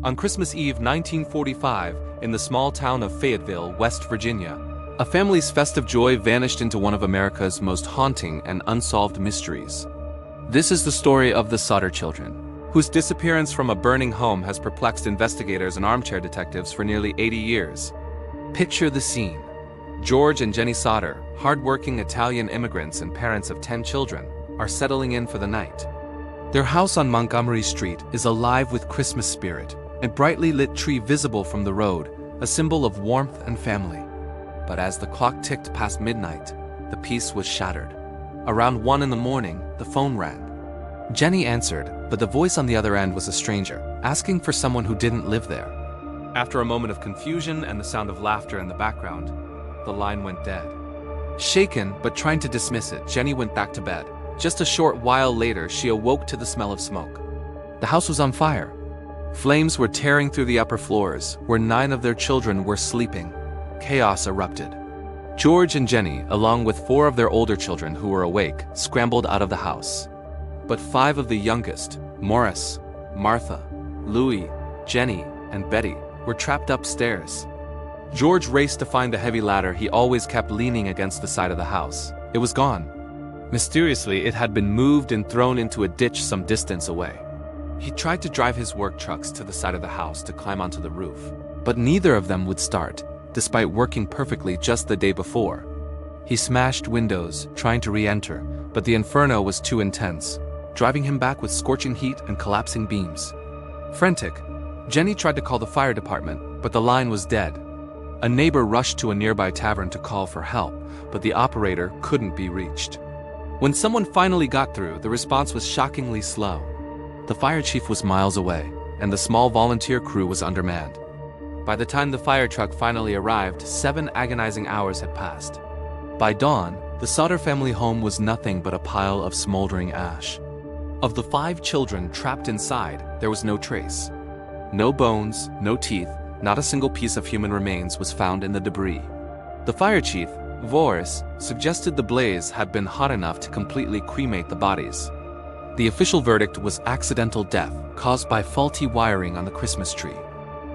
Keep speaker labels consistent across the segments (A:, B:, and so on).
A: On Christmas Eve 1945, in the small town of Fayetteville, West Virginia, a family's festive joy vanished into one of America's most haunting and unsolved mysteries. This is the story of the Sodder children, whose disappearance from a burning home has perplexed investigators and armchair detectives for nearly 80 years. Picture the scene. George and Jenny Sodder, hard-working Italian immigrants and parents of 10 children, are settling in for the night. Their house on Montgomery Street is alive with Christmas spirit, a brightly lit tree visible from the road, a symbol of warmth and family. But as the clock ticked past midnight, the peace was shattered. Around 1 a.m, the phone rang. Jenny answered, but the voice on the other end was a stranger, asking for someone who didn't live there. After a moment of confusion and the sound of laughter in the background, the line went dead. Shaken, but trying to dismiss it, Jenny went back to bed. Just a short while later, she awoke to the smell of smoke. The house was on fire. Flames were tearing through the upper floors, where 9 of their children were sleeping. Chaos erupted. George and Jenny, along with 4 of their older children who were awake, scrambled out of the house. But 5 of the youngest, Morris, Martha, Louie, Jenny, and Betty, were trapped upstairs. George raced to find the heavy ladder he always kept leaning against the side of the house. It was gone. Mysteriously, it had been moved and thrown into a ditch some distance away. He tried to drive his work trucks to the side of the house to climb onto the roof, but neither of them would start, despite working perfectly just the day before. He smashed windows, trying to re-enter, but the inferno was too intense, driving him back with scorching heat and collapsing beams. Frantic, Jenny tried to call the fire department, but the line was dead. A neighbor rushed to a nearby tavern to call for help, but the operator couldn't be reached. When someone finally got through, the response was shockingly slow. The fire chief was miles away, and the small volunteer crew was undermanned. By the time the fire truck finally arrived, 7 agonizing hours had passed. By dawn, the Sodder family home was nothing but a pile of smoldering ash. Of the 5 children trapped inside, there was no trace. No bones, no teeth, not a single piece of human remains was found in the debris. The fire chief, Voris, suggested the blaze had been hot enough to completely cremate the bodies. The official verdict was accidental death caused by faulty wiring on the Christmas tree.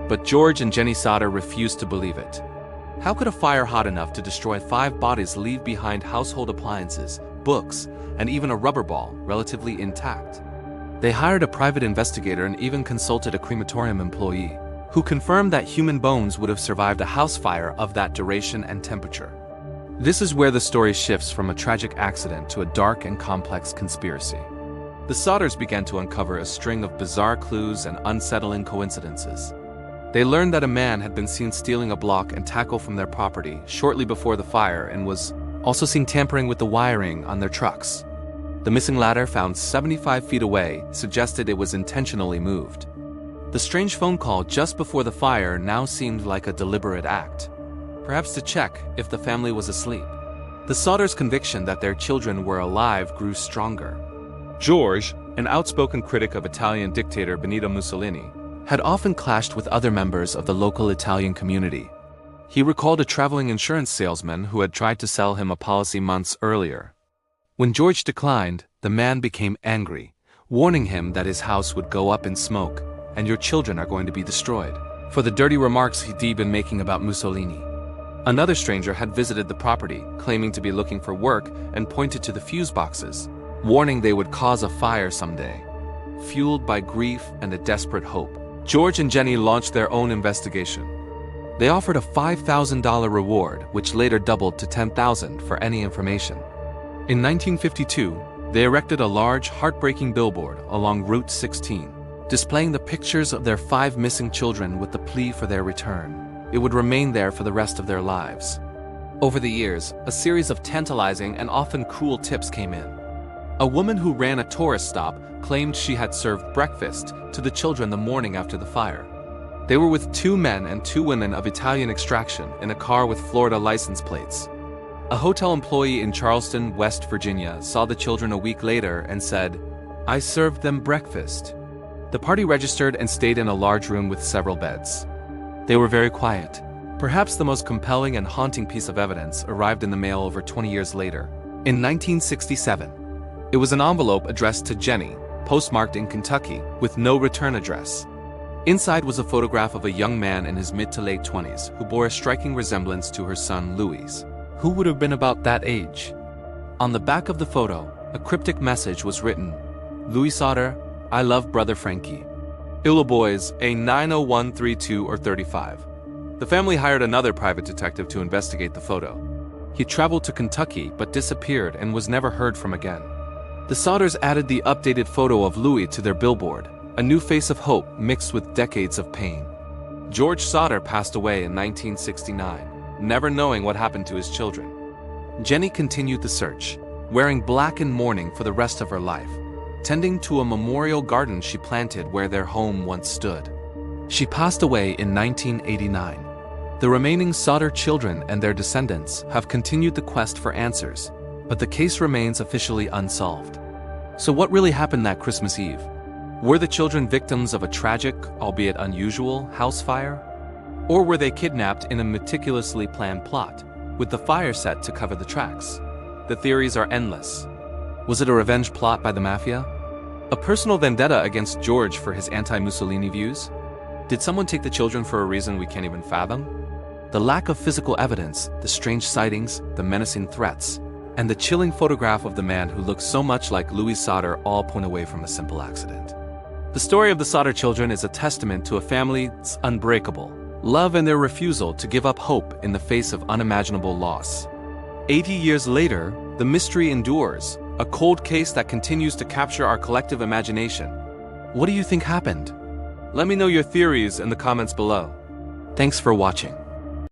A: But George and Jenny Sodder refused to believe it. How could a fire hot enough to destroy 5 bodies leave behind household appliances, books, and even a rubber ball relatively intact? They hired a private investigator and even consulted a crematorium employee, who confirmed that human bones would have survived a house fire of that duration and temperature. This is where the story shifts from a tragic accident to a dark and complex conspiracy. The Sodders began to uncover a string of bizarre clues and unsettling coincidences. They learned that a man had been seen stealing a block and tackle from their property shortly before the fire and was also seen tampering with the wiring on their trucks. The missing ladder, found 75 feet away, suggested it was intentionally moved. The strange phone call just before the fire now seemed like a deliberate act, perhaps to check if the family was asleep. The Sodders' conviction that their children were alive grew stronger. George, an outspoken critic of Italian dictator Benito Mussolini, had often clashed with other members of the local Italian community. He recalled a traveling insurance salesman who had tried to sell him a policy months earlier. When George declined, the man became angry, warning him that his house would go up in smoke and your children are going to be destroyed for the dirty remarks he'd been making about Mussolini. Another stranger had visited the property, claiming to be looking for work, and pointed to the fuse boxes, warning they would cause a fire someday. Fueled by grief and a desperate hope, George and Jenny launched their own investigation. They offered a $5,000 reward, which later doubled to $10,000 for any information. In 1952, they erected a large, heartbreaking billboard along Route 16, displaying the pictures of their 5 missing children with the plea for their return. It would remain there for the rest of their lives. Over the years, a series of tantalizing and often cruel tips came in. A woman who ran a tourist stop claimed she had served breakfast to the children the morning after the fire. They were with 2 men and 2 women of Italian extraction in a car with Florida license plates. A hotel employee in Charleston, West Virginia, saw the children a week later and said, "I served them breakfast." The party registered and stayed in a large room with several beds. They were very quiet. Perhaps the most compelling and haunting piece of evidence arrived in the mail over 20 years later. In 1967, it was an envelope addressed to Jenny, postmarked in Kentucky, with no return address. Inside was a photograph of a young man in his mid to late 20s who bore a striking resemblance to her son Louis, who would have been about that age. On the back of the photo, a cryptic message was written: "Louis Sodder, I love brother Frankie. Illa boys, a 90132 or 35. The family hired another private detective to investigate the photo. He traveled to Kentucky but disappeared and was never heard from again. The Sodders added the updated photo of Louis to their billboard, a new face of hope mixed with decades of pain. George Sodder passed away in 1969, never knowing what happened to his children. Jenny continued the search, wearing black in mourning for the rest of her life, tending to a memorial garden she planted where their home once stood. She passed away in 1989. The remaining Sodder children and their descendants have continued the quest for answers, but the case remains officially unsolved. So what really happened that Christmas Eve? Were the children victims of a tragic, albeit unusual, house fire? Or were they kidnapped in a meticulously planned plot, with the fire set to cover the tracks? The theories are endless. Was it a revenge plot by the mafia? A personal vendetta against George for his anti-Mussolini views? Did someone take the children for a reason we can't even fathom? The lack of physical evidence, the strange sightings, the menacing threats, and the chilling photograph of the man who looks so much like Louis Sodder all point away from a simple accident. The story of the Sodder children is a testament to a family's unbreakable love and their refusal to give up hope in the face of unimaginable loss. 80 years later, the mystery endures, a cold case that continues to capture our collective imagination. What do you think happened? Let me know your theories in the comments below. Thanks for watching.